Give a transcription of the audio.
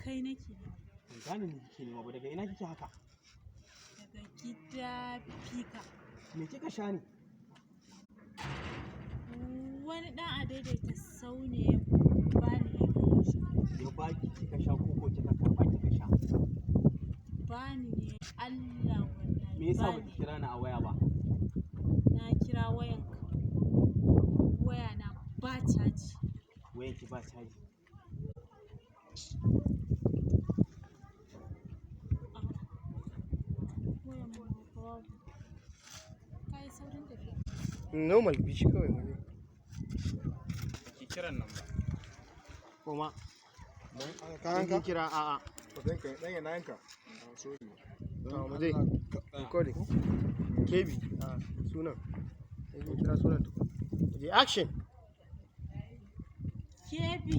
kai nake. Gane ni kike nema ba, daga ina kike haka? Daga gida fika. Me kika sha ne? Wani ɗan adaidaita sau ne ba ni lemo sha. Ya baki kika sha ko kika karɓa kika sha? Ba ni ne Allah wallahi. Me yasa baki kira ni a waya ba? Na kira wayanka. Waya na ba caji. Wayanki ba caji. Wayan mu babu. Kai saurin tafiya. Normal bishi kawai mane. Ki kiran nan ba. Kuma Ka kira a'a. dan yana yanka. Sorry. Mu je. Recording. Kebi. Sunan. Sai kira sunan to. Je action. Kebi.